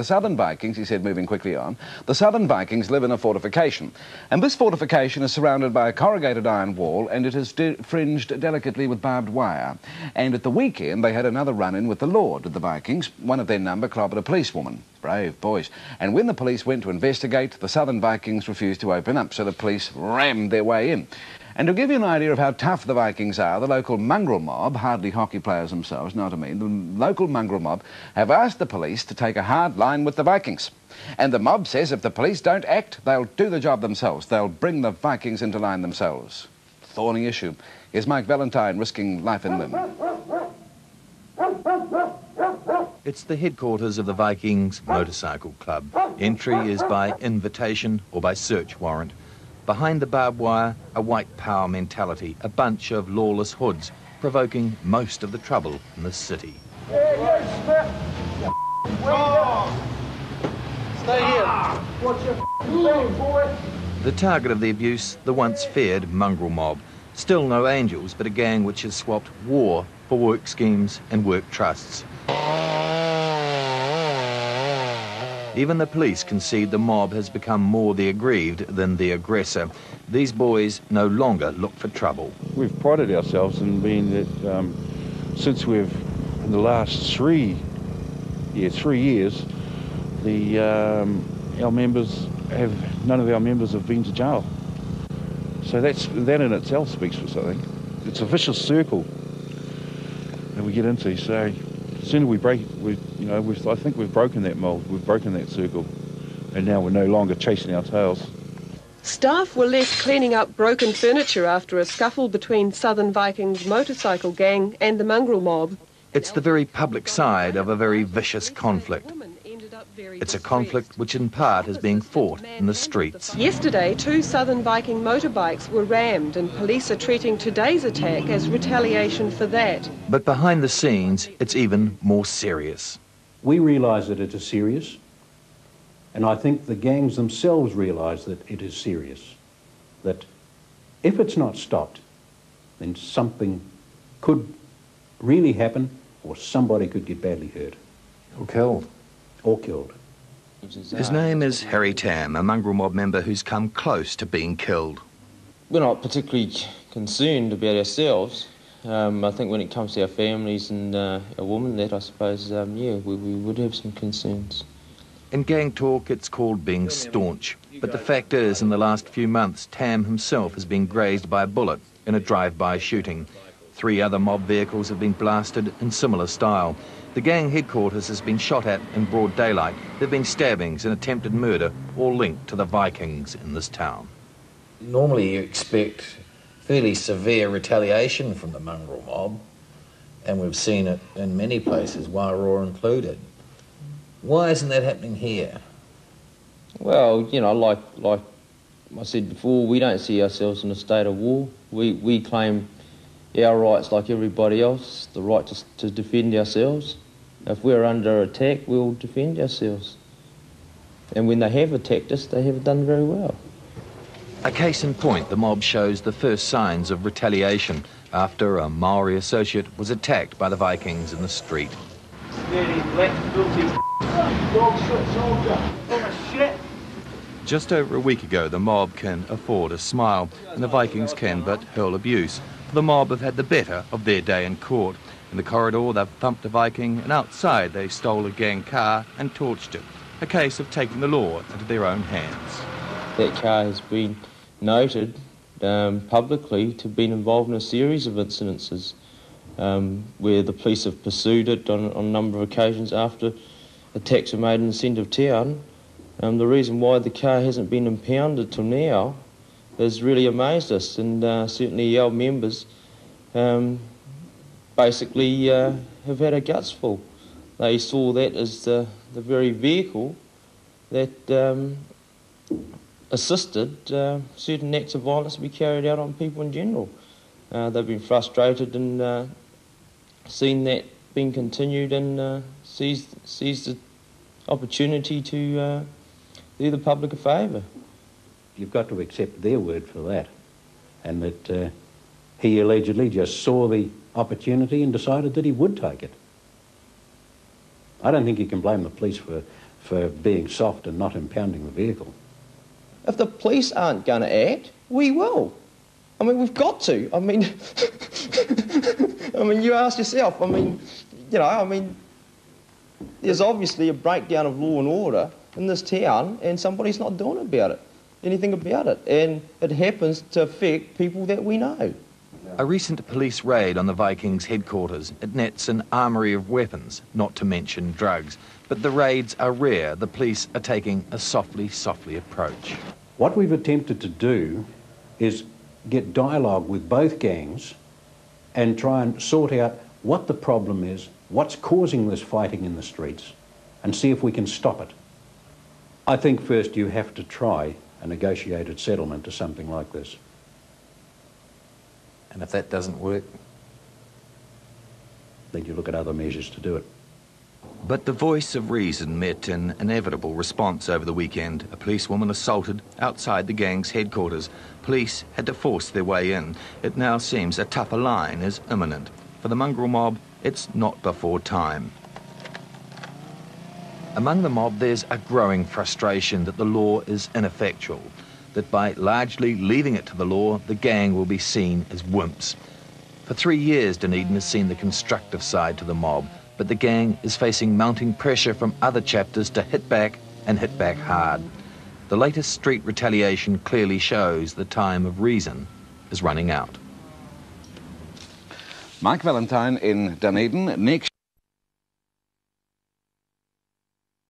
The Southern Vikings, he said, moving quickly on, the Southern Vikings live in a fortification, and this fortification is surrounded by a corrugated iron wall, and it is fringed delicately with barbed wire. And at the weekend, they had another run-in with the Lord of the Vikings. One of their number clobbered a policewoman. Brave boys. And when the police went to investigate, the Southern Vikings refused to open up, so the police rammed their way in. And to give you an idea of how tough the Vikings are, the local Mongrel Mob, hardly hockey players themselves, know what I mean, the local Mongrel Mob have asked the police to take a hard line with the Vikings. And the mob says if the police don't act, they'll do the job themselves. They'll bring the Vikings into line themselves. Thorny issue. Here's Mike Valentine risking life and limb. It's the headquarters of the Vikings Motorcycle Club. Entry is by invitation or by search warrant. Behind the barbed wire, a white power mentality, a bunch of lawless hoods, provoking most of the trouble in the city. Stay here. What's your name, boy? The target of the abuse, the once feared Mongrel Mob. Still no angels, but a gang which has swapped war for work schemes and work trusts. Even the police concede the mob has become more the aggrieved than the aggressor. These boys no longer look for trouble. We've prided ourselves in being that since we've, in the last 3 years, our members have, none of our members have been to jail. So that in itself speaks for something. It's a vicious circle that we get into. So the sooner we break, I think we've broken that mould, we've broken that circle, and now we're no longer chasing our tails. Staff were left cleaning up broken furniture after a scuffle between Southern Vikings motorcycle gang and the Mongrel Mob. It's the very public side of a very vicious conflict. It's a conflict which in part is being fought in the streets. Yesterday, 2 Southern Viking motorbikes were rammed, and police are treating today's attack as retaliation for that. But behind the scenes, it's even more serious. We realise that it is serious, and I think the gangs themselves realise that it is serious. That if it's not stopped, then something could really happen, or somebody could get badly hurt. Or killed. Or killed. His name is Harry Tam, a Mongrel Mob member who's come close to being killed. We're not particularly concerned about ourselves. I think when it comes to our families and our women, that I suppose, we would have some concerns. In gang talk, it's called being staunch. But the fact is, in the last few months, Tam himself has been grazed by a bullet in a drive-by shooting. 3 other mob vehicles have been blasted in similar style. The gang headquarters has been shot at in broad daylight. There have been stabbings and attempted murder, all linked to the Vikings in this town. Normally you expect fairly severe retaliation from the Mongrel Mob, and we've seen it in many places, Wairoa included. Why isn't that happening here? Well, like I said before, we don't see ourselves in a state of war. We claim our rights like everybody else, the right to defend ourselves. If we're under attack, we'll defend ourselves. And when they have attacked us, they have done very well. A case in point, the mob shows the first signs of retaliation after a Maori associate was attacked by the Vikings in the street. Just over a week ago, the mob can afford a smile, and the Vikings can but hurl abuse. The mob have had the better of their day in court. In the corridor, they've thumped a Viking, and outside they stole a gang car and torched it. A case of taking the law into their own hands. That car has been noted publicly to have been involved in a series of incidences where the police have pursued it on a number of occasions after attacks were made in the centre of town. The reason why the car hasn't been impounded till now has really amazed us, and certainly our members basically have had a guts full. They saw that as the very vehicle that assisted certain acts of violence to be carried out on people in general. They've been frustrated and seen that being continued and seized the opportunity to do the public a favour. You've got to accept their word for that, and that he allegedly just saw the opportunity and decided that he would take it. I don't think you can blame the police for for being soft and not impounding the vehicle. If the police aren't going to act, we will. I mean, we've got to. I mean, you ask yourself, there's obviously a breakdown of law and order in this town and somebody's not doing anything about it. And it happens to affect people that we know. A recent police raid on the Vikings headquarters, it nets an armoury of weapons, not to mention drugs. But the raids are rare. The police are taking a softly approach. What we've attempted to do is get dialogue with both gangs and try and sort out what the problem is, what's causing this fighting in the streets, and see if we can stop it. I think first you have to try a negotiated settlement to something like this. And if that doesn't work? Then you look at other measures to do it. But the voice of reason met an inevitable response over the weekend. A policewoman assaulted outside the gang's headquarters. Police had to force their way in. It now seems a tougher line is imminent. For the Mongrel Mob, it's not before time. Among the mob, there's a growing frustration that the law is ineffectual, that by largely leaving it to the law, the gang will be seen as wimps. For 3 years, Dunedin has seen the constructive side to the mob, but the gang is facing mounting pressure from other chapters to hit back and hit back hard. The latest street retaliation clearly shows the time of reason is running out. Mike Valentine in Dunedin. Next